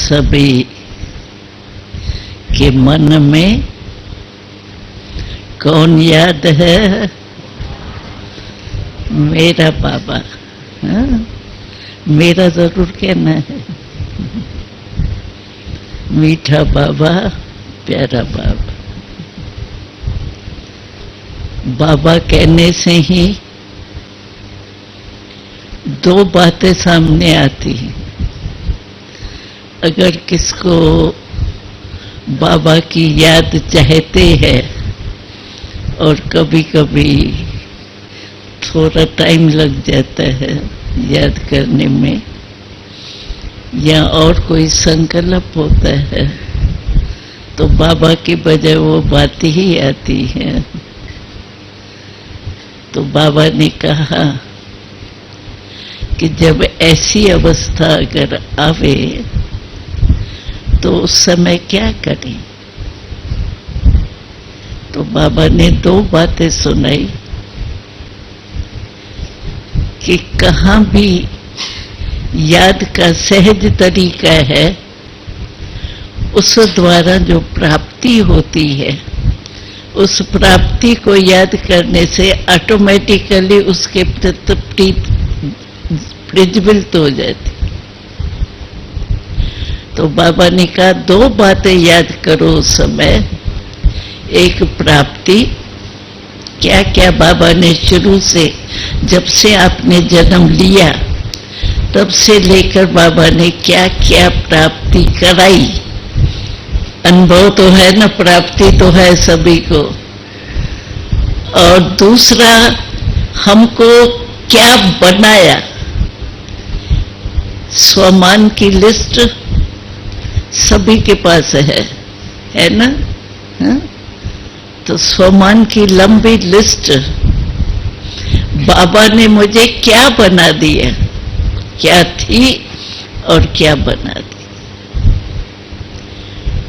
सभी के मन में कौन याद है? मेरा बाबा। हाँ? मेरा जरूर कहना है। मीठा बाबा, प्यारा बाबा। बाबा कहने से ही दो बातें सामने आती हैं। अगर किसको बाबा की याद चाहते हैं और कभी कभी थोड़ा टाइम लग जाता है याद करने में, या और कोई संकल्प होता है, तो बाबा की बजाय वो बात ही आती है। तो बाबा ने कहा कि जब ऐसी अवस्था अगर आवे तो उस समय क्या करें? तो बाबा ने दो बातें सुनाई कि कहाँ भी याद का सहज तरीका है, उस द्वारा जो प्राप्ति होती है, उस प्राप्ति को याद करने से ऑटोमेटिकली उसके प्रति प्रज्वलित हो जाती। तो बाबा ने कहा दो बातें याद करो उस समय। एक प्राप्ति, क्या क्या बाबा ने शुरू से, जब से आपने जन्म लिया तब से लेकर बाबा ने क्या क्या प्राप्ति कराई। अनुभव तो है ना, प्राप्ति तो है सभी को। और दूसरा, हमको क्या बनाया। स्वमान की लिस्ट सभी के पास है ना? हा? तो स्वमान की लंबी लिस्ट, बाबा ने मुझे क्या बना दिया, क्या थी और क्या बना दी।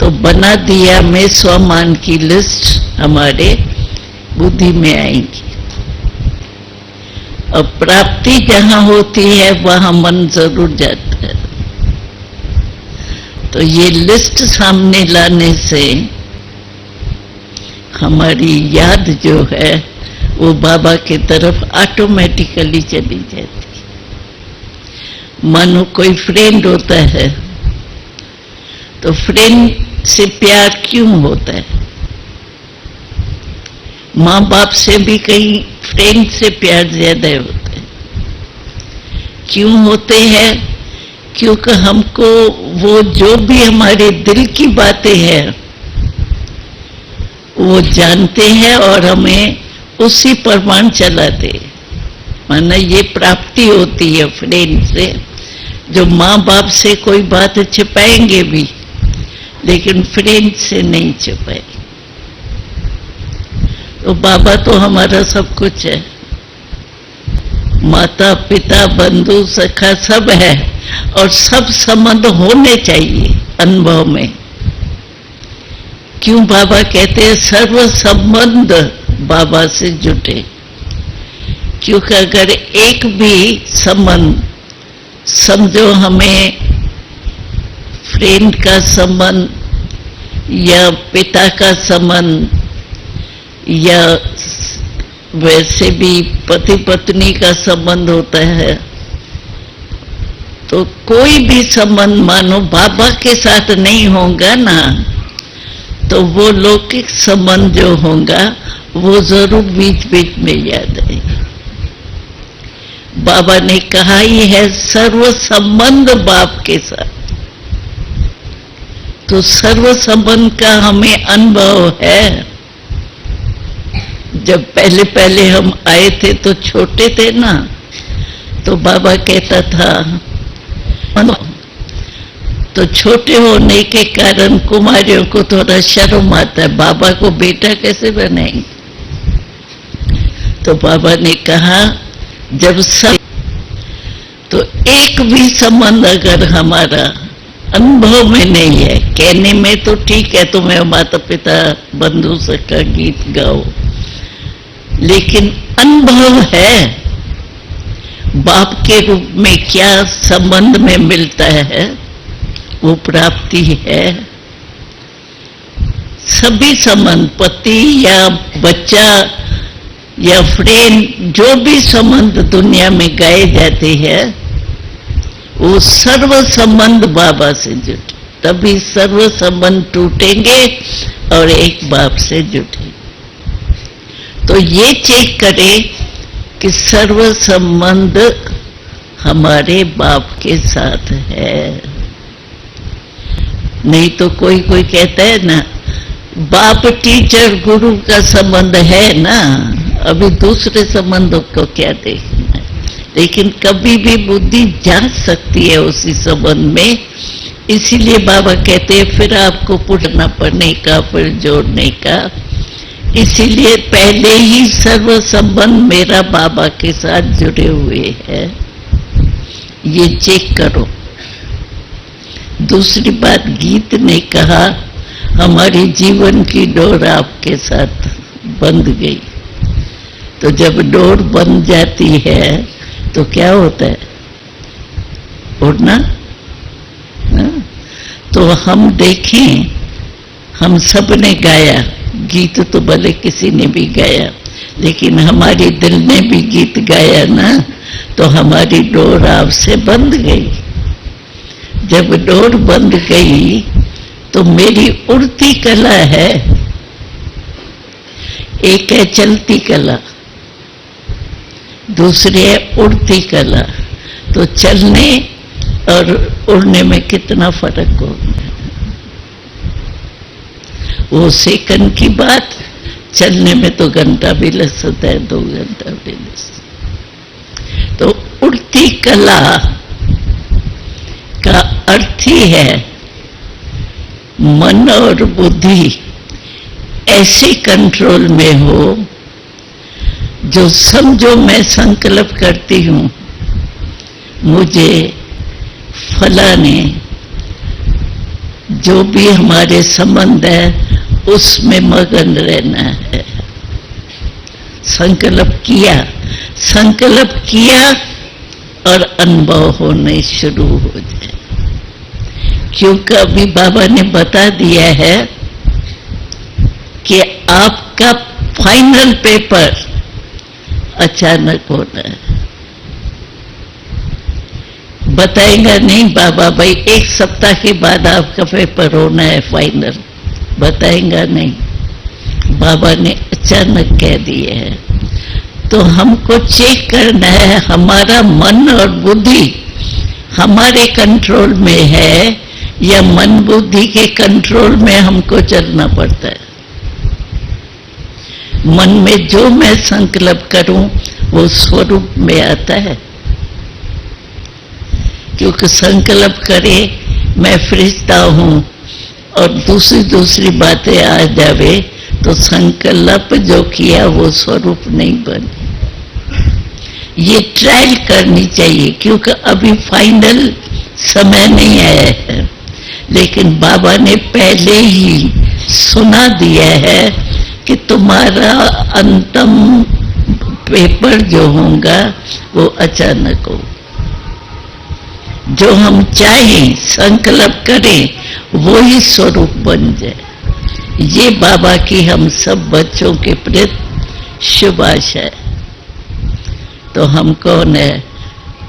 तो बना दिया में स्वमान की लिस्ट हमारे बुद्धि में आएंगी। और प्राप्ति जहां होती है वहां मन जरूर जाता है। तो ये लिस्ट सामने लाने से हमारी याद जो है वो बाबा की तरफ ऑटोमेटिकली चली जाती है। मानो कोई फ्रेंड होता है, तो फ्रेंड से प्यार क्यों होता है? माँ बाप से भी कहीं फ्रेंड से प्यार ज्यादा होता है। क्यों होते हैं? क्योंकि हमको वो जो भी हमारे दिल की बातें हैं वो जानते हैं और हमें उसी प्रमाण चलाते। माना ये प्राप्ति होती है फ्रेंड से, जो माँ बाप से कोई बात छिपाएंगे भी लेकिन फ्रेंड से नहीं छिपाए। तो बाबा तो हमारा सब कुछ है, माता पिता बंधु सखा सब है, और सब संबंध होने चाहिए अनुभव में। क्यों बाबा कहते हैं सर्व संबंध बाबा से जुटे? क्योंकि अगर एक भी संबंध, समझो हमें फ्रेंड का संबंध या पिता का संबंध या वैसे भी पति पत्नी का संबंध होता है, तो कोई भी संबंध मानो बाबा के साथ नहीं होगा ना, तो वो लौकिक संबंध जो होगा वो जरूर बीच बीच में याद आएगा। बाबा ने कहा ही है सर्व संबंध बाप के साथ। तो सर्व संबंध का हमें अनुभव है। जब पहले पहले हम आए थे तो छोटे थे ना, तो बाबा कहता था, तो छोटे होने के कारण कुमारियों को थोड़ा शर्म आता है, बाबा को बेटा कैसे बनाएंगे। तो बाबा ने कहा जब सब, तो एक भी संबंध अगर हमारा अनुभव में नहीं है, कहने में तो ठीक है तुम्हें माता पिता बंधु सखा गीत गाओ, लेकिन अनुभव है बाप के रूप में क्या संबंध में मिलता है वो प्राप्ति है। सभी संबंध, पति या बच्चा या फ्रेंड, जो भी संबंध दुनिया में गाए जाते हैं, वो सर्व संबंध बाबा से जुटे, तभी सर्व संबंध टूटेंगे और एक बाप से जुटेंगे। तो ये चेक करें कि सर्व संबंध हमारे बाप के साथ है। नहीं तो कोई कोई कहता है ना, बाप टीचर गुरु का संबंध है ना, अभी दूसरे संबंधों को क्या देखना है। लेकिन कभी भी बुद्धि जा सकती है उसी संबंध में, इसीलिए बाबा कहते हैं फिर आपको पुटना पड़ने का, फिर जोड़ने का। इसीलिए पहले ही सर्व संबंध मेरा बाबा के साथ जुड़े हुए हैं, ये चेक करो। दूसरी बात, गीत ने कहा हमारी जीवन की डोर आपके साथ बंध गई। तो जब डोर बंध जाती है तो क्या होता है? उड़ना। तो हम देखें, हम सब ने गाया गीत, तो भले किसी ने भी गाया, लेकिन हमारे दिल ने भी गीत गाया ना, तो हमारी डोर आपसे बंध गई। जब डोर बंध गई तो मेरी उड़ती कला है, एक है चलती कला, दूसरी है उड़ती कला। तो चलने और उड़ने में कितना फर्क हो? वो सेकंड की बात, चलने में तो घंटा भी लग सकता है, 2 घंटा भी लग सकता। तो उड़ती कला का अर्थ ही है मन और बुद्धि ऐसे कंट्रोल में हो, जो समझो मैं संकल्प करती हूं मुझे फलाने, जो भी हमारे संबंध है उसमें मगन रहना है। संकल्प किया और अनुभव होने शुरू हो जाए। क्योंकि अभी बाबा ने बता दिया है कि आपका फाइनल पेपर अचानक होना है। बताएगा नहीं बाबा, भाई 1 सप्ताह के बाद आपका पेपर होना है फाइनल, बताएगा नहीं। बाबा ने अचानक कह दिया है। तो हमको चेक करना है हमारा मन और बुद्धि हमारे कंट्रोल में है या मन बुद्धि के कंट्रोल में हमको चलना पड़ता है। मन में जो मैं संकल्प करूं वो स्वरूप में आता है। क्योंकि संकल्प करे मैं फरिश्ता हूं और दूसरी बातें आ जावे तो संकल्प जो किया वो स्वरूप नहीं बने। ये ट्रायल करनी चाहिए, क्योंकि अभी फाइनल समय नहीं आया है, लेकिन बाबा ने पहले ही सुना दिया है कि तुम्हारा अंतिम पेपर जो होगा वो अचानक हो। जो हम चाहें संकल्प करें वो ही स्वरूप बन जाए। ये बाबा की हम सब बच्चों के प्रति शुभ आशा है। तो हम कौन है?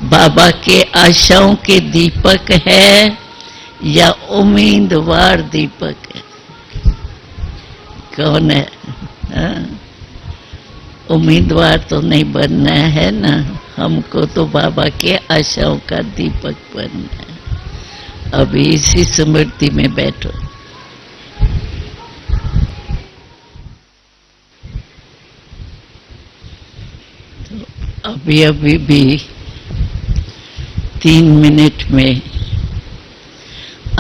बाबा के आशाओं के दीपक है या उम्मीदवार दीपक है? कौन है? उम्मीदवार तो नहीं बनना है ना, हमको तो बाबा के आशाओं का दीपक बनना है। अभी इसी स्मृति में बैठो। तो अभी भी 3 मिनट में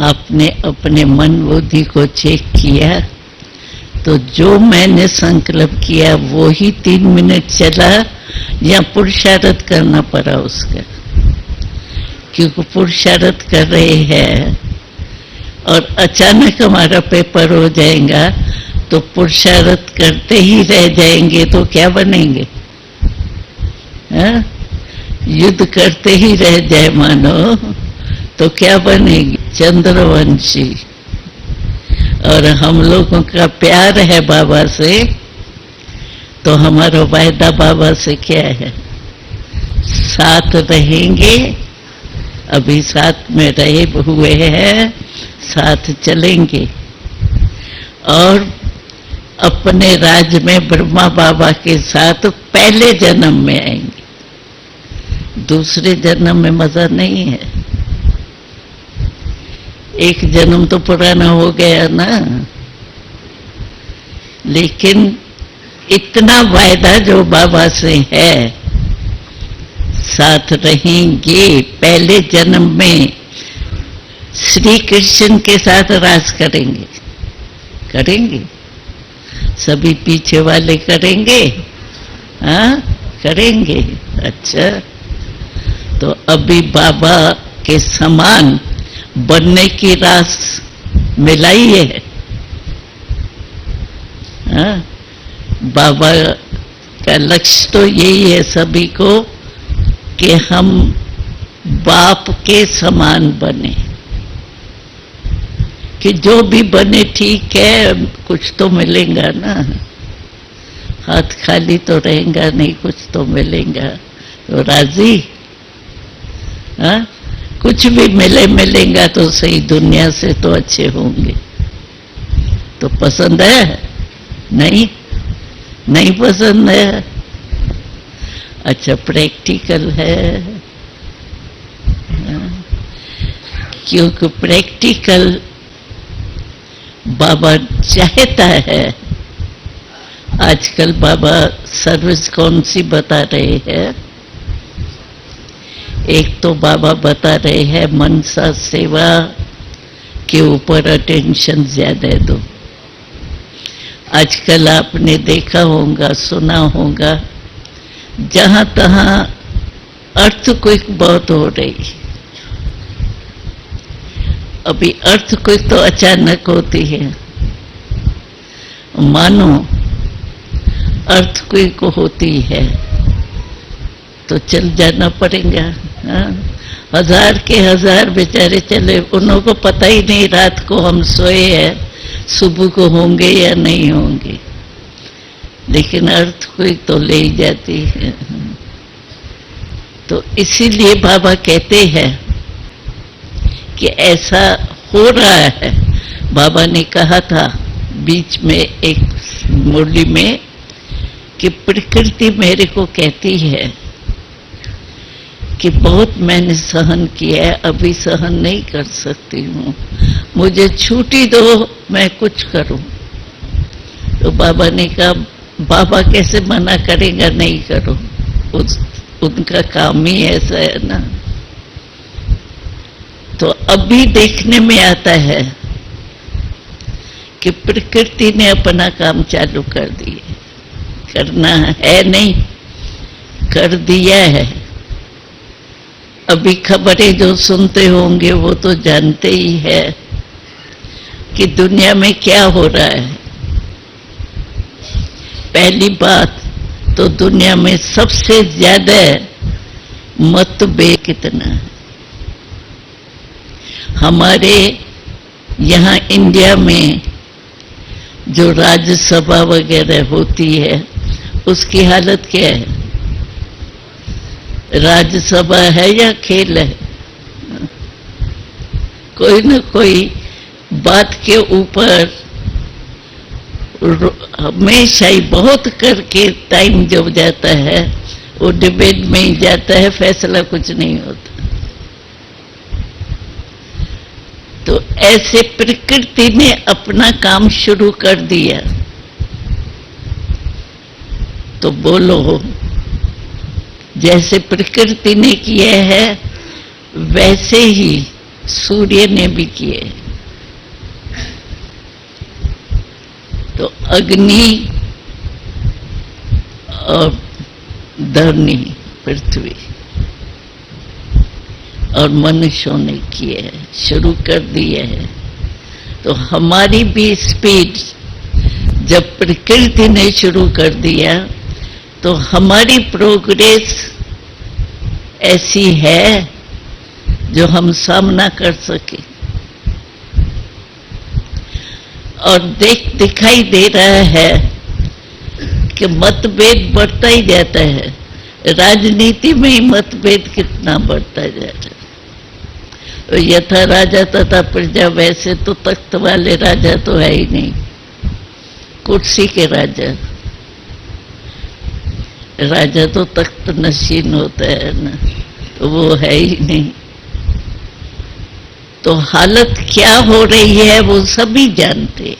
आपने अपने मन बुद्धि को चेक किया, तो जो मैंने संकल्प किया वो ही 3 मिनट चला या पुरुषार्थ करना पड़ा उसका? क्योंकि पुरुषार्थ कर रहे हैं और अचानक हमारा पेपर हो जाएगा तो पुरुषार्थ करते ही रह जाएंगे तो क्या बनेंगे? युद्ध करते ही रह जाए मानो तो क्या बनेगी? चंद्रवंशी। और हम लोगों का प्यार है बाबा से, तो हमारा वायदा बाबा से क्या है? साथ रहेंगे, अभी साथ में रहे हुए हैं, साथ चलेंगे और अपने राज्य में ब्रह्मा बाबा के साथ पहले जन्म में आएंगे। दूसरे जन्म में मजा नहीं है। एक जन्म तो पुराना हो गया ना, लेकिन इतना वायदा जो बाबा से है, साथ रहेंगे। पहले जन्म में श्री कृष्ण के साथ राज करेंगे, करेंगे सभी पीछे वाले करेंगे, हाँ करेंगे। अच्छा, तो अभी बाबा के समान बनने की रास मिलाई है। हाँ, बाबा का लक्ष्य तो यही है सभी को कि हम बाप के समान बने, कि जो भी बने ठीक है, कुछ तो मिलेगा ना, हाथ खाली तो रहेगा नहीं, कुछ तो मिलेगा। तो राजी? हाँ, कुछ भी मिलेगा तो सही, दुनिया से तो अच्छे होंगे। तो पसंद है? नहीं, नहीं पसंद है। अच्छा, प्रैक्टिकल है, क्योंकि प्रैक्टिकल बाबा चाहता है। आजकल बाबा सर्विस कौन सी बता रहे हैं? एक तो बाबा बता रहे हैं मनसा सेवा के ऊपर अटेंशन ज्यादा दो। आजकल आपने देखा होगा, सुना होगा, जहां तहां अर्थक्वेक बहुत हो रही। अभी अर्थक्वेक तो अचानक होती है, मानो अर्थक्वेक होती है तो चल जाना पड़ेगा। हाँ? हजार के हजार बेचारे चले, उन्हों को पता ही नहीं रात को हम सोए हैं सुबह को होंगे या नहीं होंगे, लेकिन अर्थक्वेक तो ले ही जाती है। तो इसीलिए बाबा कहते हैं कि ऐसा हो रहा है। बाबा ने कहा था बीच में एक मुरली में कि प्रकृति मेरे को कहती है कि बहुत मैंने सहन किया है, अभी सहन नहीं कर सकती हूँ, मुझे छुट्टी दो, मैं कुछ करूं। तो बाबा ने कहा, बाबा कैसे मना करेगा नहीं करो, उनका काम ही ऐसा है ना। तो अभी देखने में आता है कि प्रकृति ने अपना काम चालू कर दिया, करना है नहीं, कर दिया है। अभी खबरें जो सुनते होंगे वो तो जानते ही है कि दुनिया में क्या हो रहा है। पहली बात तो दुनिया में सबसे ज्यादा मतभेद कितना है। हमारे यहाँ इंडिया में जो राज्यसभा वगैरह होती है उसकी हालत क्या है? राज्यसभा है या खेल है? कोई न कोई बात के ऊपर हमेशा ही बहुत करके टाइम जब जाता है वो डिबेट में ही जाता है, फैसला कुछ नहीं होता। तो ऐसे प्रकृति ने अपना काम शुरू कर दिया। तो बोलो, जैसे प्रकृति ने किया है वैसे ही सूर्य ने भी किए। तो अग्नि और धरनी पृथ्वी और मनुष्यों ने किए है, शुरू कर दिए है। तो हमारी भी स्पीड जब प्रकृति ने शुरू कर दिया तो हमारी प्रोग्रेस ऐसी है जो हम सामना कर सके। और दिखाई दे रहा है कि मतभेद बढ़ता ही जाता है। राजनीति में ही मतभेद कितना बढ़ता जा रहा है। यथा राजा तथा प्रजा, वैसे तो तख्त वाले राजा तो है ही नहीं, कुर्सी के राजा। राजा तो तख्त नशीन होता है ना, तो वो है ही नहीं। तो हालत क्या हो रही है वो सभी जानते।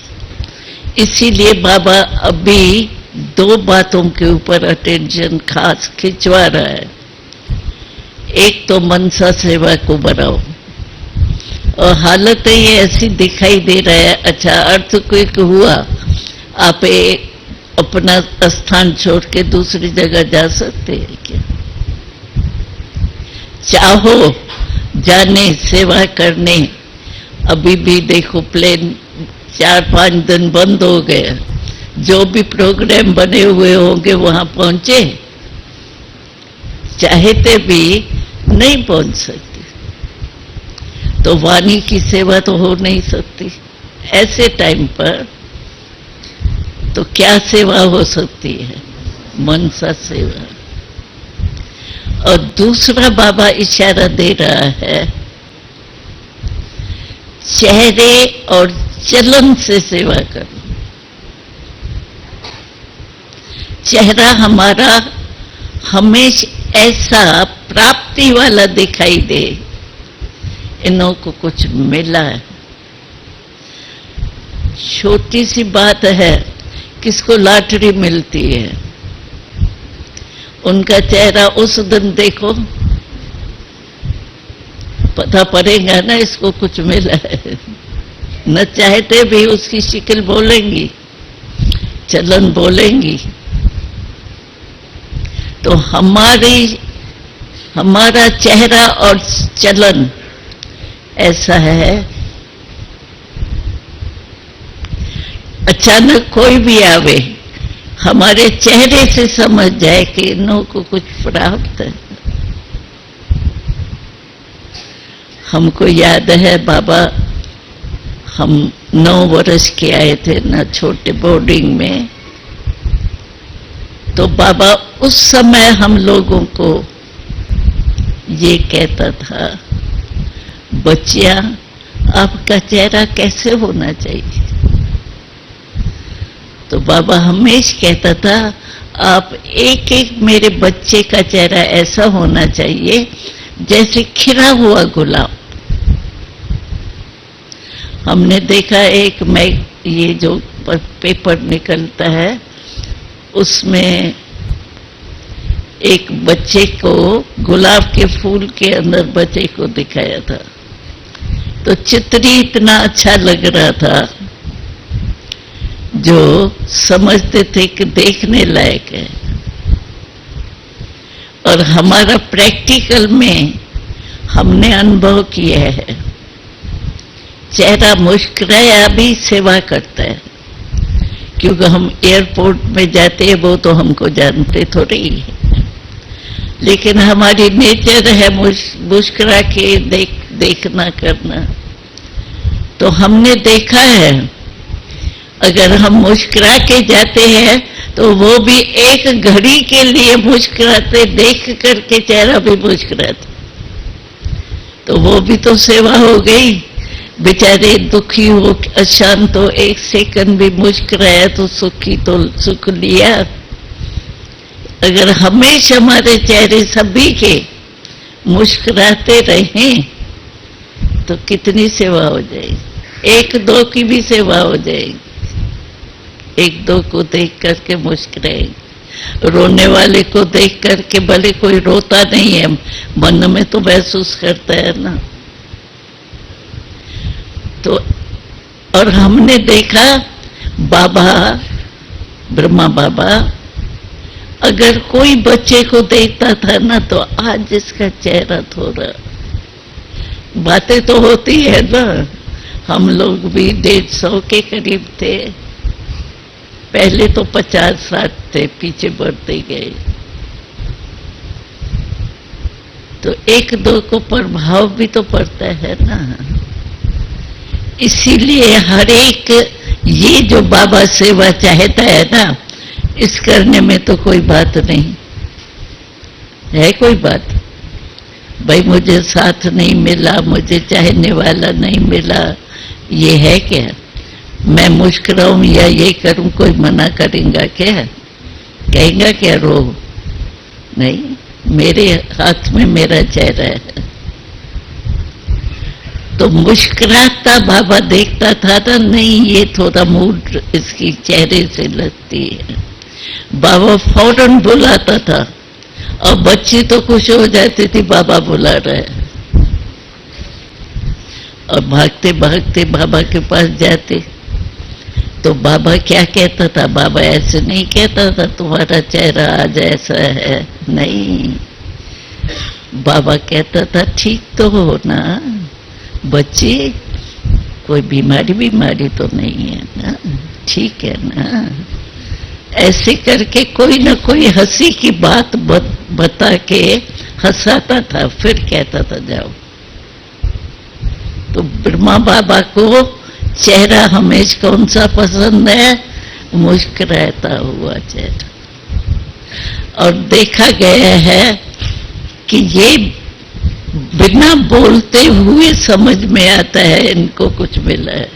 इसीलिए बाबा अभी दो बातों के ऊपर अटेंशन खास खिंचवा रहा है। एक तो मनसा सेवा को बढ़ाओ, और हालत ये ऐसी दिखाई दे रहा है। अच्छा, अर्थक्वेक हुआ, आप अपना स्थान छोड़ के दूसरी जगह जा सकते हैं क्या? चाहो जाने सेवा करने, अभी भी देखो प्लेन 4-5 दिन बंद हो गए। जो भी प्रोग्राम बने हुए होंगे वहां पहुंचे, चाहते भी नहीं पहुंच सकते। तो वाणी की सेवा तो हो नहीं सकती। ऐसे टाइम पर तो क्या सेवा हो सकती है? मनसा सेवा। और दूसरा बाबा इशारा दे रहा है, चेहरे और चलन से सेवा करो। चेहरा हमारा हमेशा ऐसा प्राप्ति वाला दिखाई दे, इन्हों को कुछ मिला है। छोटी सी बात है, किसको लॉटरी मिलती है, उनका चेहरा उस दिन देखो, पता पड़ेगा ना इसको कुछ मिला है। न चाहते भी उसकी शक्ल बोलेंगी, चलन बोलेंगी। तो हमारा चेहरा और चलन ऐसा है, अचानक कोई भी आवे, हमारे चेहरे से समझ जाए कि इन्हों को कुछ प्राप्त है। हमको याद है बाबा, हम 9 वर्ष के आए थे ना छोटे बोर्डिंग में, तो बाबा उस समय हम लोगों को ये कहता था, बच्चियां आपका चेहरा कैसे होना चाहिए? तो बाबा हमेशा कहता था, आप एक एक मेरे बच्चे का चेहरा ऐसा होना चाहिए जैसे खिला हुआ गुलाब। हमने देखा एक ये जो पेपर निकलता है उसमें एक बच्चे को गुलाब के फूल के अंदर बच्चे को दिखाया था, तो चित्र ही इतना अच्छा लग रहा था जो समझते थे कि देखने लायक है। और हमारा प्रैक्टिकल में हमने अनुभव किया है, चेहरा मुस्कुराया भी सेवा करता है। क्योंकि हम एयरपोर्ट में जाते हैं वो तो हमको जानते थोड़ी है, लेकिन हमारी नेचर है मुस्कुरा के देखना करना। तो हमने देखा है, अगर हम मुस्कुरा के जाते हैं तो वो भी एक घड़ी के लिए मुस्कुराते, देख करके चेहरा भी मुस्कुराते, तो वो भी तो सेवा हो गई। बेचारे दुखी हो, अशांत हो, एक सेकंड भी मुस्कुराया तो सुखी तो सुख लिया। अगर हमेशा हमारे चेहरे सभी के मुस्कुराते रहें तो कितनी सेवा हो जाएगी। 1-2 की भी सेवा हो जाएगी, 1-2 को देख करके मुस्कुराएगी। रोने वाले को देख करके, भले कोई रोता नहीं है, मन में तो महसूस करता है ना। तो और हमने देखा बाबा, ब्रह्मा बाबा अगर कोई बच्चे को देखता था ना, तो आज इसका चेहरा थोड़ा, बातें तो होती है ना, हम लोग भी 150 के करीब थे, पहले तो 50-60 थे, पीछे बढ़ते गए। तो एक दो को प्रभाव भी तो पड़ता है ना। इसीलिए हर एक ये जो बाबा सेवा चाहता है ना, इस करने में तो कोई बात नहीं है। कोई बात भाई मुझे साथ नहीं मिला, मुझे चाहने वाला नहीं मिला, ये है क्या? मैं मुस्कुराऊं या ये करूं, कोई मना करेगा क्या? कहेगा क्या रो? नहीं, मेरे हाथ में मेरा चेहरा है। तो मुस्कुराता बाबा देखता था ना, नहीं ये थोड़ा मूड इसकी चेहरे से लगती है, बाबा फौरन बुलाता था। और बच्ची तो खुश हो जाती थी, बाबा बुला रहे। और भागते भागते बाबा के पास जाते तो बाबा क्या कहता था? बाबा ऐसे नहीं कहता था तुम्हारा चेहरा आज ऐसा है, नहीं, बाबा कहता था ठीक तो हो ना बच्ची, कोई बीमारी तो नहीं है ना, ठीक है ना। ऐसे करके कोई ना कोई हंसी की बात बता के हंसाता था, फिर कहता था जाओ। तो ब्रह्मा बाबा को चेहरा हमेशा कौन सा पसंद है? मुस्कुराता हुआ चेहरा। और देखा गया है कि ये बिना बोलते हुए समझ में आता है इनको कुछ मिला है।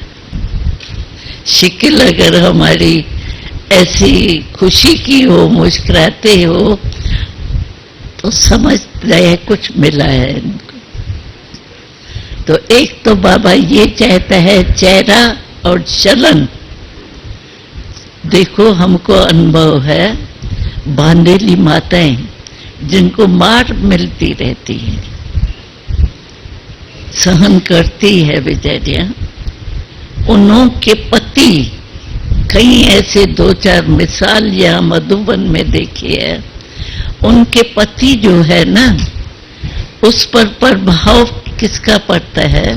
शक्ल अगर हमारी ऐसी खुशी की हो, मुस्कुराते हो, तो समझ रहे कुछ मिला है इनको। तो एक तो बाबा ये चाहता है चेहरा और चलन। देखो हमको अनुभव है, बांधेली माताएं जिनको मार मिलती रहती है, सहन करती है बेचारियां, उन्हों के पति, कई ऐसे दो चार मिसाल यहाँ मधुबन में देखी है, उनके पति जो है ना, उस पर प्रभाव किसका पड़ता है?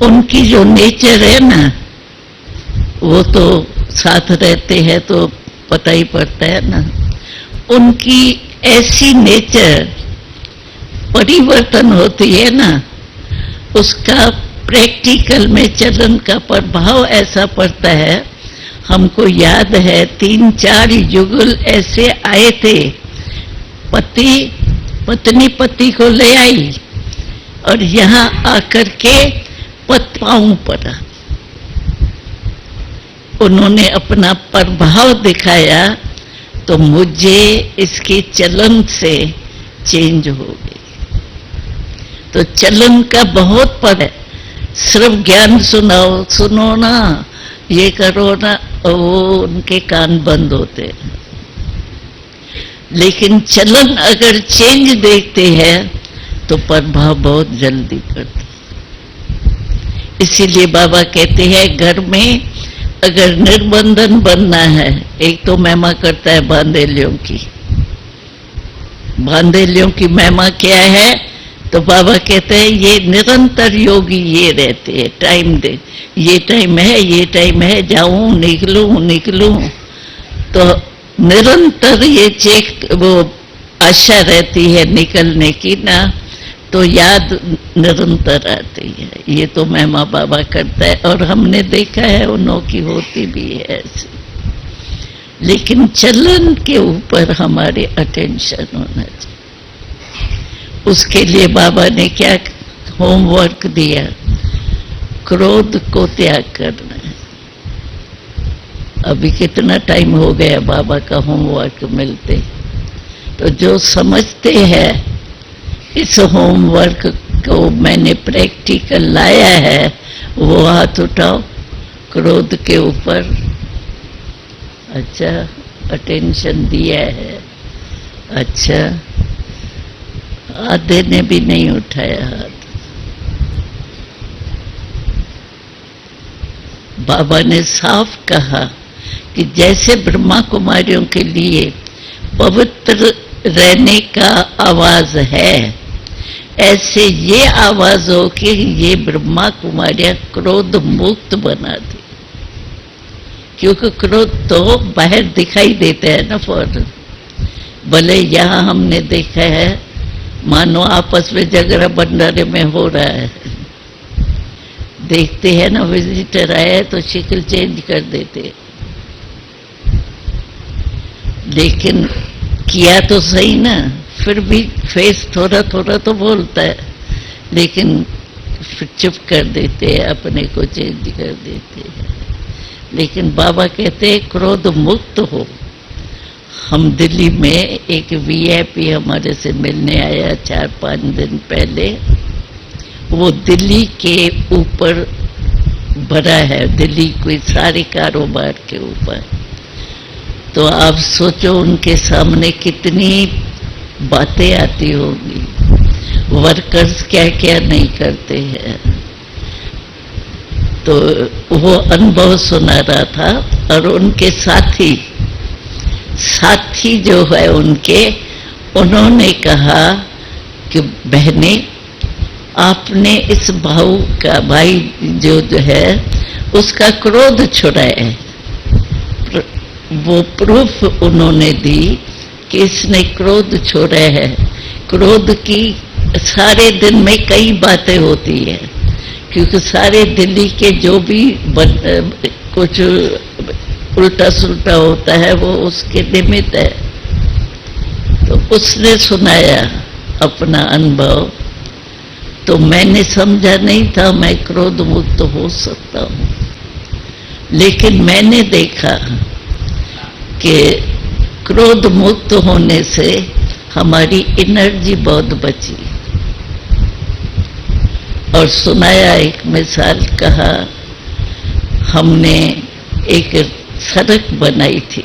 उनकी जो नेचर है ना, वो तो साथ रहते हैं तो पता ही पड़ता है ना। उनकी ऐसी नेचर परिवर्तन होती है ना, उसका प्रैक्टिकल में चलन का प्रभाव ऐसा पड़ता है। हमको याद है 3-4 युगल ऐसे आए थे, पत्नी पति को ले आई और यहाँ आकर के पांव पड़ा। उन्होंने अपना प्रभाव दिखाया तो मुझे इसके चलन से चेंज हो गई। तो चलन का बहुत पर है, सिर्फ ज्ञान सुनो ना, ये करो ना, वो उनके कान बंद होते हैं। लेकिन चलन अगर चेंज देखते हैं तो प्रभाव बहुत जल्दी पड़ता। इसीलिए बाबा कहते हैं घर में अगर निर्बंधन बनना है, एक तो महिमा करता है बांधेलियों की महिमा क्या है? तो बाबा कहते हैं ये निरंतर योगी ये रहते हैं, टाइम दे, ये टाइम है, जाऊं निकलूं, तो निरंतर ये चेक वो आशा रहती है निकलने की ना, तो याद निरंतर आती है। ये तो महिमा बाबा करता है और हमने देखा है उन्हों की होती भी है ऐसी। लेकिन चलन के ऊपर हमारे अटेंशन होना चाहिए। उसके लिए बाबा ने क्या होमवर्क दिया? क्रोध को त्याग करना है। अभी कितना टाइम हो गया बाबा का होमवर्क मिलते, तो जो समझते हैं इस होमवर्क को मैंने प्रैक्टिकल लाया है, वो हाथ उठाओ क्रोध के ऊपर। अच्छा, अटेंशन दिया है। अच्छा, आधे ने भी नहीं उठाया हाथ। बाबा ने साफ कहा कि जैसे ब्रह्मा कुमारियों के लिए पवित्र रहने का आवाज है, ऐसे ये आवाज हो कि ये ब्रह्मा कुमारियां क्रोध मुक्त बना दी। क्योंकि क्रोध तो बाहर दिखाई देता है ना फौरन। भले यहाँ हमने देखा है मानो आपस में झगड़ा भंडारे में हो रहा है। देखते हैं ना, विजिटर आया तो शक्ल चेंज कर देते, लेकिन किया तो सही ना, फिर भी फेस थोड़ा थोड़ा तो बोलता है, लेकिन फिर चुप कर देते हैं, अपने को चेंज कर देते हैं। लेकिन बाबा कहते हैं क्रोध मुक्त हो। हम दिल्ली में एक वीआईपी हमारे से मिलने आया 4-5 दिन पहले, वो दिल्ली के ऊपर बड़ा है, दिल्ली कोई सारे कारोबार के ऊपर। तो आप सोचो उनके सामने कितनी बातें आती होंगी, वर्कर्स क्या क्या नहीं करते हैं। तो वो अनुभव सुना रहा था, और उनके साथी जो है उनके, उन्होंने कहा कि बहने, आपने इस भाई जो है उसका क्रोध छुड़ाया है। वो प्रूफ उन्होंने दी कि इसने क्रोध छोड़ा है। क्रोध की सारे दिन में कई बातें होती है, क्योंकि सारे दिल्ली के जो भी कुछ उल्टा सुल्टा होता है वो उसके निमित्त है। तो उसने सुनाया अपना अनुभव, तो मैंने समझा नहीं था मैं क्रोध मुक्त हो सकता हूँ, लेकिन मैंने देखा कि क्रोध मुक्त होने से हमारी एनर्जी बहुत बची। और सुनाया एक मिसाल, कहा हमने एक सड़क बनाई थी,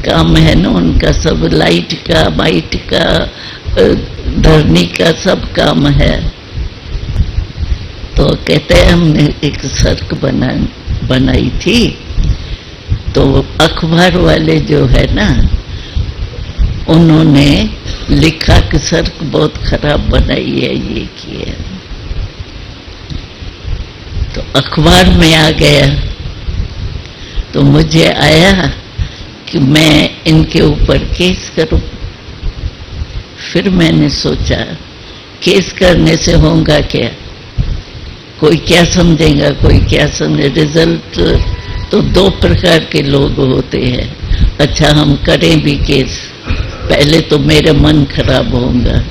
काम है ना उनका, सब लाइट का, माइट का, धरनी का सब काम है। तो कहते हैं हमने एक सड़क बनाई थी, तो अखबार वाले जो है ना, उन्होंने लिखा कि सड़क बहुत खराब बनाई है, ये किया। तो अखबार में आ गया, तो मुझे आया कि मैं इनके ऊपर केस करूं। फिर मैंने सोचा केस करने से होगा क्या, कोई क्या समझेगा, कोई क्या समझे। रिजल्ट तो 2 प्रकार के लोग होते हैं। अच्छा हम करें भी केस, पहले तो मेरा मन खराब होगा,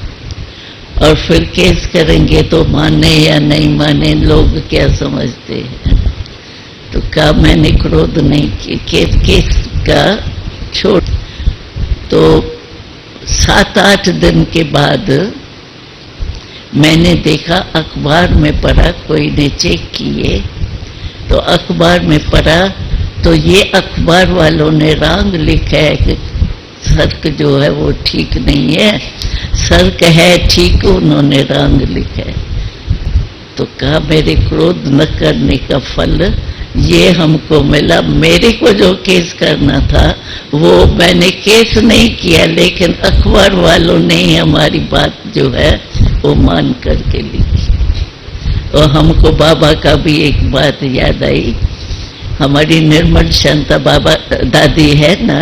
और फिर केस करेंगे तो माने या नहीं माने, लोग क्या समझते हैं। तो कहा मैंने क्रोध नहीं किया, केस का छोड़। तो 7-8 दिन के बाद मैंने देखा, अखबार में पढ़ा, कोई ने चेक किए, तो अखबार में पढ़ा तो ये अखबार वालों ने रॉन्ग लिखा है कि सड़क जो है वो ठीक नहीं है, सड़क है ठीक, उन्होंने रॉन्ग लिखा है। तो कहा मेरे क्रोध न करने का फल ये हमको मिला। मेरे को जो केस करना था वो मैंने केस नहीं किया, लेकिन अखबार वालों ने हमारी बात जो है वो मान करके लिखी। और हमको बाबा का भी एक बात याद आई, हमारी निर्मल शांता बाबा दादी है ना,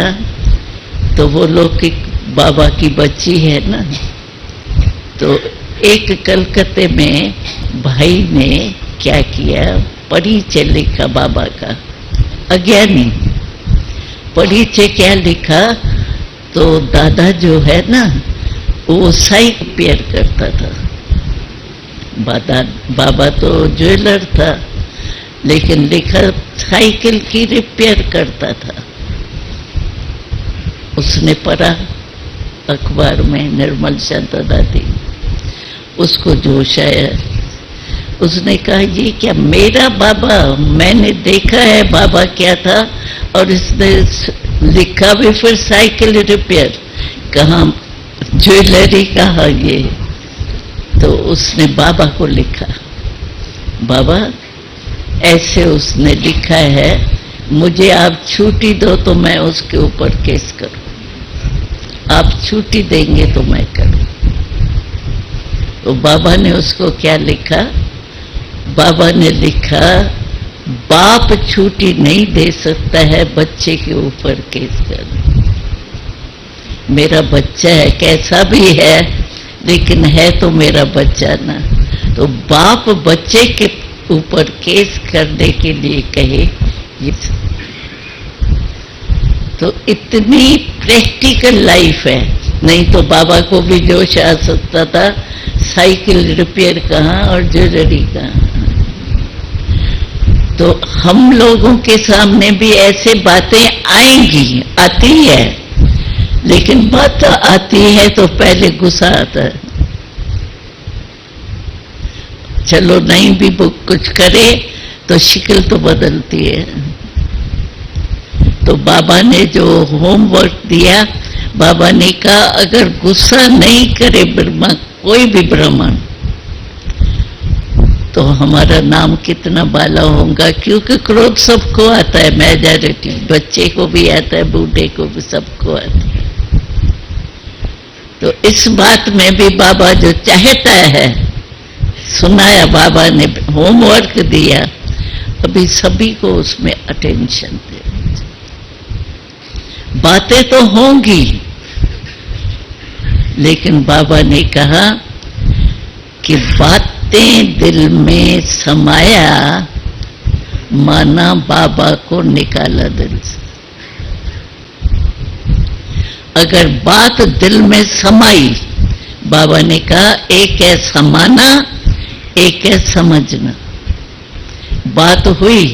तो वो लौकिक बाबा की बच्ची है ना। तो एक कलकत्ते में भाई ने क्या किया, परिचय लिखा बाबा का, अज्ञानी परिचय क्या लिखा, तो दादा जो है ना वो साइकिल रिपेयर करता था। बाबा तो ज्वेलर था, लेकिन लिखा साइकिल की रिपेयर करता था। उसने पढ़ा अखबार में निर्मल शांता दादी, उसको जोश आया। उसने कहा ये क्या, मेरा बाबा, मैंने देखा है बाबा क्या था, और इसने लिखा भी फिर साइकिल रिपेयर, कहाँ ज्वेलरी कहाँ ये। तो उसने बाबा को लिखा, बाबा ऐसे उसने लिखा है, मुझे आप छुट्टी दो तो मैं उसके ऊपर केस करूं, आप छुट्टी देंगे तो मैं करूं। तो बाबा ने उसको क्या लिखा, बाबा ने लिखा बाप छुट्टी नहीं दे सकता है बच्चे के ऊपर केस कर। मेरा बच्चा है, कैसा भी है, लेकिन है तो मेरा बच्चा ना। तो बाप बच्चे के ऊपर केस करने के लिए कहे, ये तो इतनी प्रैक्टिकल लाइफ है। नहीं तो बाबा को भी जोश आ सकता था, साइकिल रिपेयर कहाँ और ज्वेलरी कहाँ। तो हम लोगों के सामने भी ऐसे बातें आएंगी, आती है, लेकिन बात आती है तो पहले गुस्सा आता है। चलो नहीं भी वो कुछ करे तो शक्ल तो बदलती है। तो बाबा ने जो होमवर्क दिया, बाबा ने कहा अगर गुस्सा नहीं करे ब्रह्मा, कोई भी ब्राह्मण, तो हमारा नाम कितना बाला होगा। क्योंकि क्रोध सबको आता है, मेजॉरिटी, बच्चे को भी आता है, बूढ़े को भी, सबको आता है। तो इस बात में भी बाबा जो चाहता है, सुनाया बाबा ने, होमवर्क दिया, अभी सभी को उसमें अटेंशन दे। बातें तो होंगी, लेकिन बाबा ने कहा कि बातें दिल में समाया, माना बाबा को निकाला दिल से। अगर बात दिल में समाई, बाबा ने कहा एक है समाना, एक है समझना। बात हुई,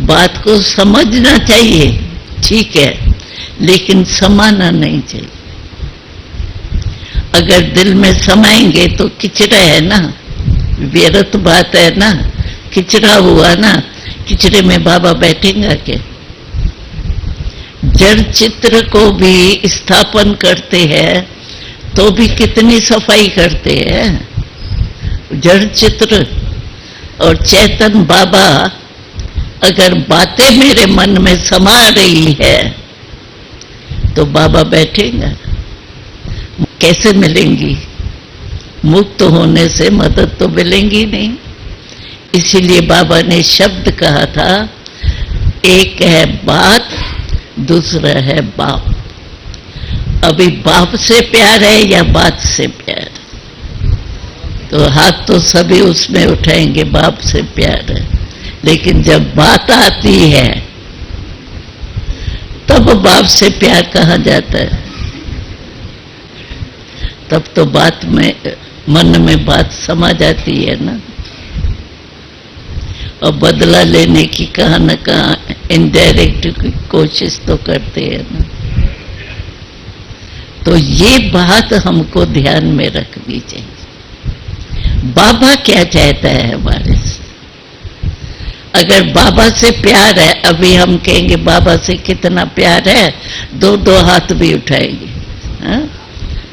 बात को समझना चाहिए, ठीक है, लेकिन समाना नहीं चाहिए। अगर दिल में समाएंगे तो किचड़ा है ना, व्यर्थ बात है ना, किचड़ा हुआ ना, किचड़े में बाबा बैठेंगे क्या? जड़ चित्र को भी स्थापन करते हैं तो भी कितनी सफाई करते हैं। जड़ चित्र और चेतन बाबा, अगर बातें मेरे मन में समा रही है तो बाबा बैठेगा। कैसे मिलेंगी? मुक्त होने से मदद तो मिलेंगी नहीं। इसीलिए बाबा ने शब्द कहा था, एक है बात, दूसरा है बाप। अभी बाप से प्यार है या बात से प्यार? तो हाथ तो सभी उसमें उठाएंगे, बाप से प्यार है। लेकिन जब बात आती है तब बाप से प्यार कहा जाता है। तब तो बात में, मन में बात समा जाती है ना। और बदला लेने की कहाँ न कहाँ इनडायरेक्ट की कोशिश तो करते हैं ना। तो ये बात हमको ध्यान में रखनी चाहिए। बाबा क्या चाहता है हमारे से? अगर बाबा से प्यार है, अभी हम कहेंगे बाबा से कितना प्यार है, दो दो हाथ भी उठाएंगे। हाँ?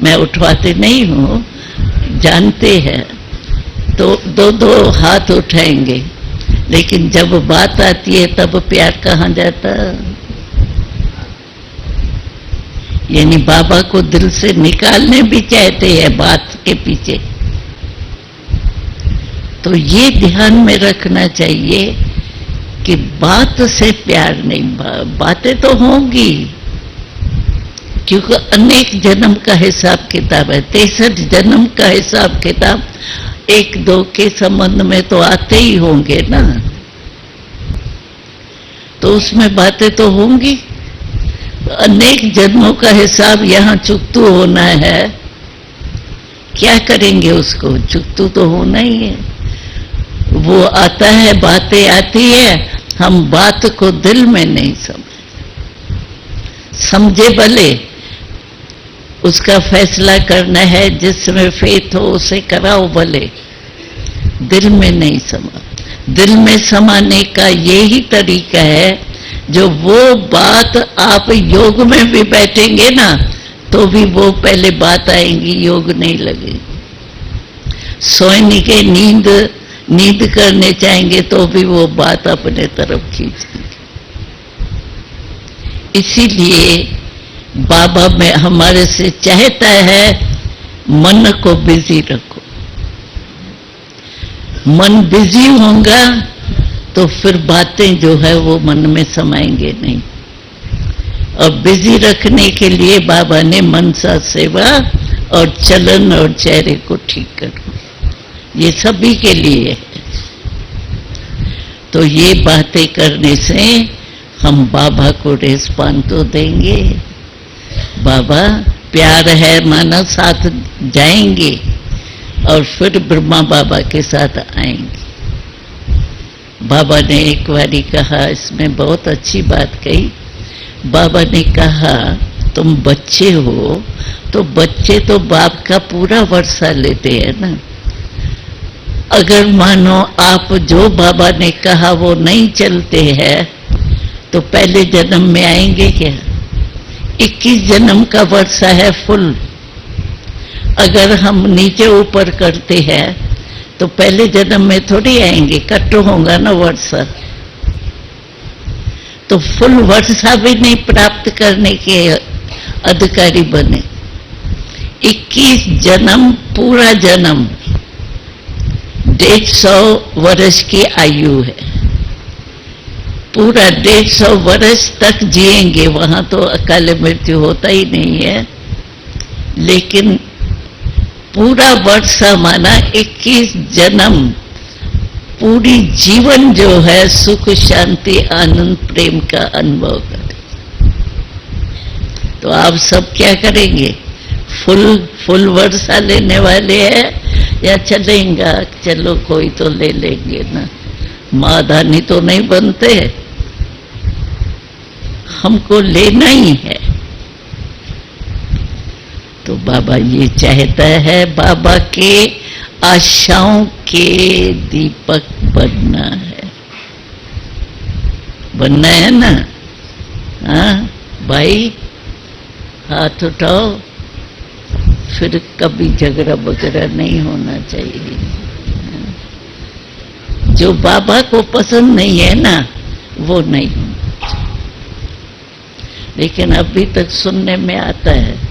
मैं उठवाते नहीं हूं, जानते हैं, तो दो दो हाथ उठाएंगे। लेकिन जब बात आती है तब प्यार कहाँ जाता? यानी बाबा को दिल से निकालने भी चाहते हैं बात के पीछे। तो ये ध्यान में रखना चाहिए कि बात से प्यार नहीं, बातें तो होंगी, क्योंकि अनेक जन्म का हिसाब किताब है। 63 जन्म का हिसाब किताब एक दो के संबंध में तो आते ही होंगे ना। तो उसमें बातें तो होंगी। अनेक जन्मों का हिसाब यहाँ चुकतू होना है, क्या करेंगे उसको? चुकतू तो होना ही है। वो आता है, बातें आती है, हम बात को दिल में नहीं समझे भले, उसका फैसला करना है, जिसमें फेथ हो उसे कराओ भले, दिल में नहीं समा। दिल में समाने का यही तरीका है, जो वो बात आप योग में भी बैठेंगे ना तो भी वो पहले बात आएंगी, योग नहीं लगेगी। सोने के नींद करने चाहेंगे तो भी वो बात अपने तरफ खींचेंगे। इसीलिए बाबा में हमारे से चाहता है मन को बिजी रखो। मन बिजी होगा तो फिर बातें जो है वो मन में समाएंगे नहीं। और बिजी रखने के लिए बाबा ने मनसा सेवा और चलन और चेहरे को ठीक करो, ये सभी के लिए है। तो ये बातें करने से हम बाबा को रिस्पॉन्स तो देंगे, बाबा प्यार है माना साथ जाएंगे और फिर ब्रह्मा बाबा के साथ आएंगे। बाबा ने एक बारी कहा, इसमें बहुत अच्छी बात कही। बाबा ने कहा तुम बच्चे हो तो बच्चे तो बाप का पूरा वर्षा लेते हैं ना। अगर मानो आप जो बाबा ने कहा वो नहीं चलते हैं तो पहले जन्म में आएंगे क्या? 21 जन्म का वर्षा है फुल। अगर हम नीचे ऊपर करते हैं तो पहले जन्म में थोड़ी आएंगे, कट होगा ना वर्षा। तो फुल वर्षा भी नहीं प्राप्त करने के अधिकारी बने। 21 जन्म, पूरा जन्म 150 वर्ष की आयु है। पूरा 150 वर्ष तक जिएंगे, वहां तो अकाल मृत्यु होता ही नहीं है। लेकिन पूरा वर्षा माना 21 जन्म, पूरी जीवन जो है सुख शांति आनंद प्रेम का अनुभव करें। तो आप सब क्या करेंगे? फुल वर्षा लेने वाले हैं या चलेंगे? चलो कोई तो ले लेंगे ना, माधानी तो नहीं बनते, हमको लेना ही है। तो बाबा ये चाहता है, बाबा के आशाओं के दीपक बनना है, बनना है ना? हाँ भाई, हाथ उठाओ, फिर कभी झगड़ा वगैरह नहीं होना चाहिए। जो बाबा को पसंद नहीं है ना वो नहीं होना चाहिए। लेकिन अभी तक सुनने में आता है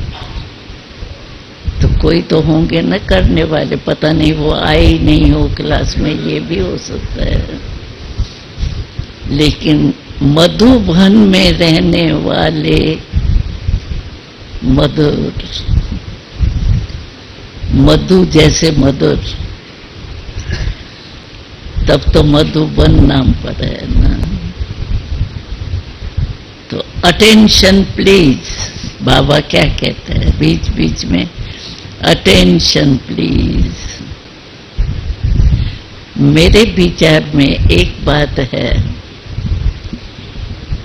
तो कोई तो होंगे न करने वाले, पता नहीं वो आए ही नहीं हो क्लास में, ये भी हो सकता है। लेकिन मधुबन में रहने वाले मधुर, मधु जैसे मधुर, तब तो मधुबन नाम पर है ना। तो अटेंशन प्लीज, बाबा क्या कहते हैं बीच बीच में, अटेंशन प्लीज। मेरे विचार में एक बात है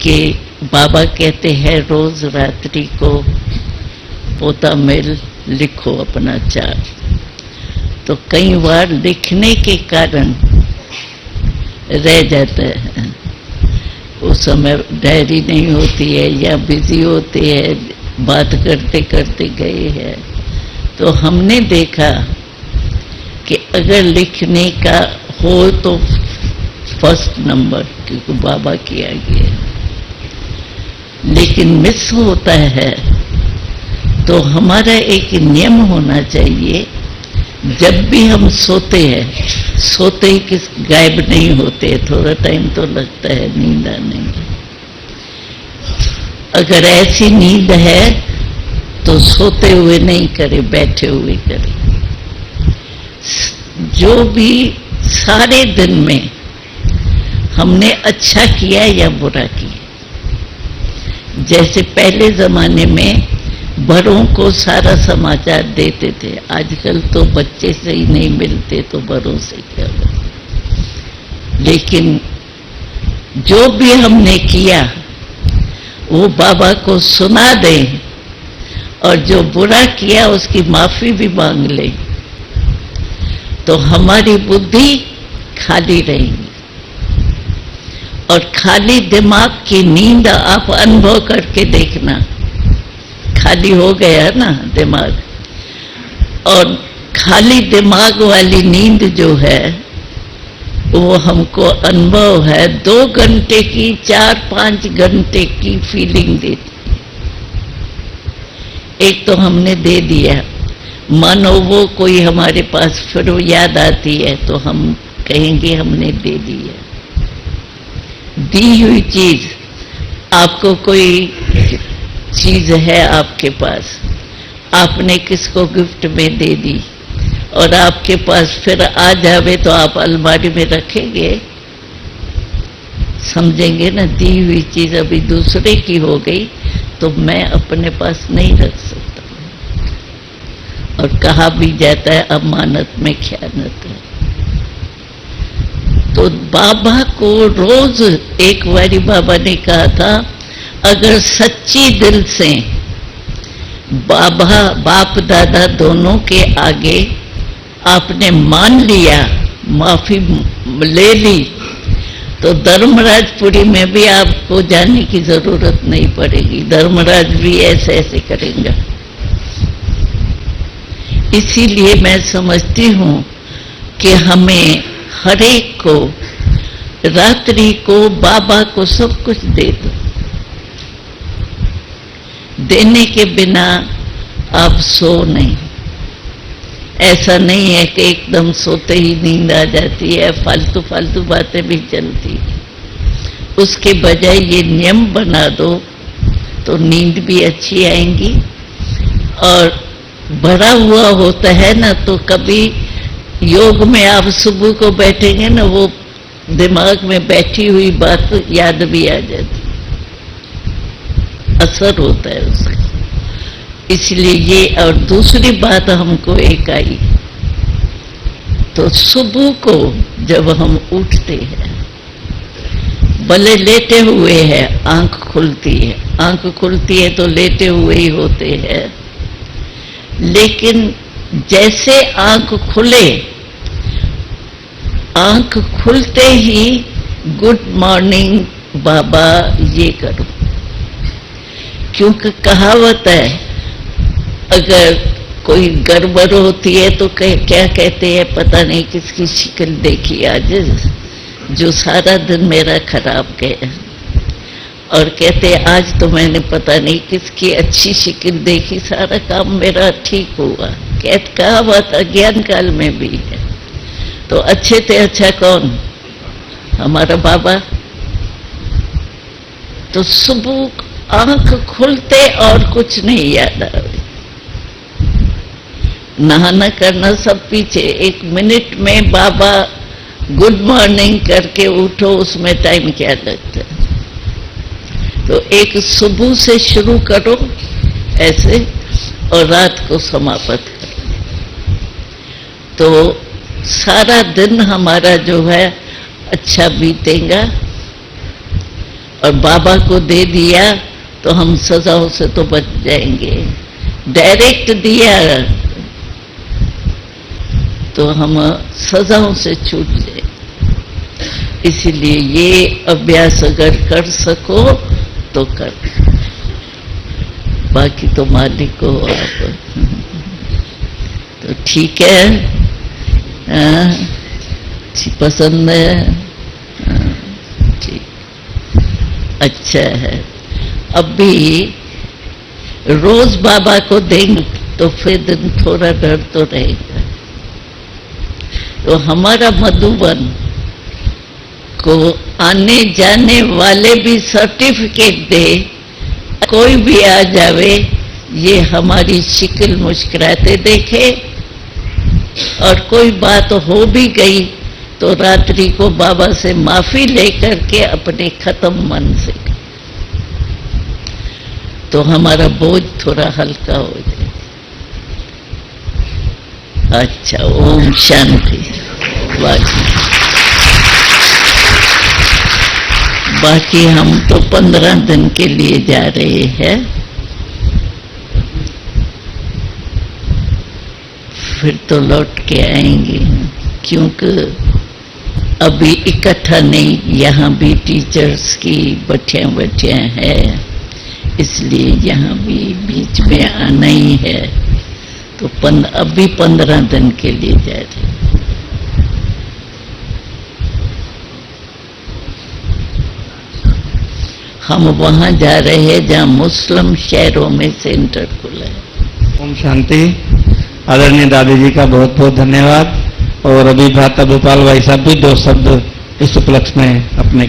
कि बाबा कहते हैं रोज रात्रि को पोता मेल लिखो अपना चार्ट। तो कई बार लिखने के कारण रह जाता है, उस समय डायरी नहीं होती है या बिजी होती है, बात करते करते गए हैं। तो हमने देखा कि अगर लिखने का हो तो फर्स्ट नंबर, क्योंकि बाबा किया गया, लेकिन मिस होता है। तो हमारा एक नियम होना चाहिए, जब भी हम सोते हैं, सोते ही किस गायब नहीं होते, थोड़ा टाइम तो लगता है नींद आने में। अगर ऐसी नींद है तो सोते हुए नहीं करे, बैठे हुए करे। जो भी सारे दिन में हमने अच्छा किया या बुरा किया, जैसे पहले जमाने में बड़ों को सारा समाचार देते थे, आजकल तो बच्चे से ही नहीं मिलते तो बड़ों से क्या होगा। लेकिन जो भी हमने किया वो बाबा को सुना दें, और जो बुरा किया उसकी माफी भी मांग ले, तो हमारी बुद्धि खाली रहेगी। और खाली दिमाग की नींद आप अनुभव करके देखना, खाली हो गया ना दिमाग, और खाली दिमाग वाली नींद जो है वो हमको अनुभव है 2 घंटे की, 4-5 घंटे की फीलिंग देती। एक तो हमने दे दिया, मानो वो कोई हमारे पास फिर याद आती है तो हम कहेंगे हमने दे दिया। दी हुई चीज, आपको कोई चीज है आपके पास आपने किसको गिफ्ट में दे दी और आपके पास फिर आ जावे तो आप अलमारी में रखेंगे? समझेंगे ना, दी हुई चीज अभी दूसरे की हो गई तो मैं अपने पास नहीं रख सकता। और कहा भी जाता है अमानत में ख़यानत है। तो बाबा को रोज, एक बारी बाबा ने कहा था, अगर सच्ची दिल से बाबा बाप दादा दोनों के आगे आपने मान लिया, माफी ले ली, तो धर्मराजपुरी में भी आपको जाने की जरूरत नहीं पड़ेगी। धर्मराज भी ऐसे ऐसे करेंगे। इसीलिए मैं समझती हूँ कि हमें हर एक को, रात्रि को बाबा को सब कुछ दे दो। देने के बिना आप सो नहीं। ऐसा नहीं है कि एकदम सोते ही नींद आ जाती है, फालतू फालतू बातें भी चलती है। उसके बजाय ये नियम बना दो तो नींद भी अच्छी आएंगी। और भरा हुआ होता है ना, तो कभी योग में आप सुबह को बैठेंगे ना, वो दिमाग में बैठी हुई बात याद भी आ जाती, असर होता है उसका। इसलिए ये, और दूसरी बात हमको एक आई, तो सुबह को जब हम उठते हैं, भले लेटे हुए हैं, आंख खुलती है, आंख खुलती है तो लेटे हुए ही होते हैं, लेकिन जैसे आंख खुले, आंख खुलते ही गुड मॉर्निंग बाबा ये करो। क्योंकि कहावत है, अगर कोई गड़बड़ होती है तो क्या कहते हैं, पता नहीं किसकी शक्ल देखी आज, जो सारा दिन मेरा खराब गया, और कहते हैं आज तो मैंने पता नहीं किसकी अच्छी शक्ल देखी, सारा काम मेरा ठीक हुआ। कहावत अज्ञान काल में भी है। तो अच्छे थे अच्छा कौन? हमारा बाबा। तो सुबह आंख खुलते और कुछ नहीं याद आ रही, नहाना करना सब पीछे, 1 मिनट में बाबा गुड मॉर्निंग करके उठो, उसमें टाइम क्या लगता है? तो एक सुबह से शुरू करो ऐसे, और रात को समाप्त करो, तो सारा दिन हमारा जो है अच्छा बीतेगा। और बाबा को दे दिया तो हम सजाओं से तो बच जाएंगे। डायरेक्ट दिया तो हम सजाओं से छूट जाए। इसलिए ये अभ्यास अगर कर सको तो कर, बाकी तो मालिक हो आप। तो ठीक है, पसंद है, ठीक, अच्छा है। अब भी रोज बाबा को देंगे तो फिर दिन थोड़ा डर तो रहेगा। तो हमारा मधुबन को आने जाने वाले भी सर्टिफिकेट दे, कोई भी आ जावे, ये हमारी शिकल मुस्कुराते देखे। और कोई बात हो भी गई तो रात्रि को बाबा से माफी लेकर के अपने खत्म मन से, तो हमारा बोझ थोड़ा हल्का हो जाए। अच्छा, ओम शांति। बाकी हम तो 15 दिन के लिए जा रहे हैं, फिर तो लौट के आएंगे, क्योंकि अभी इकट्ठा नहीं, यहाँ भी टीचर्स की बच्चियाँ हैं, इसलिए यहाँ भी बीच में आना ही है। तो अभी 15 दिन के लिए जा रहे हैं। हम वहाँ जा रहे हैं जहाँ मुस्लिम शहरों में सेंटर खुला है। ओम शांति। आदरणीय दादी जी का बहुत बहुत धन्यवाद। और अभी भ्राता भोपाल भाई साहब भी 2 शब्द इस उपलक्ष्य में अपने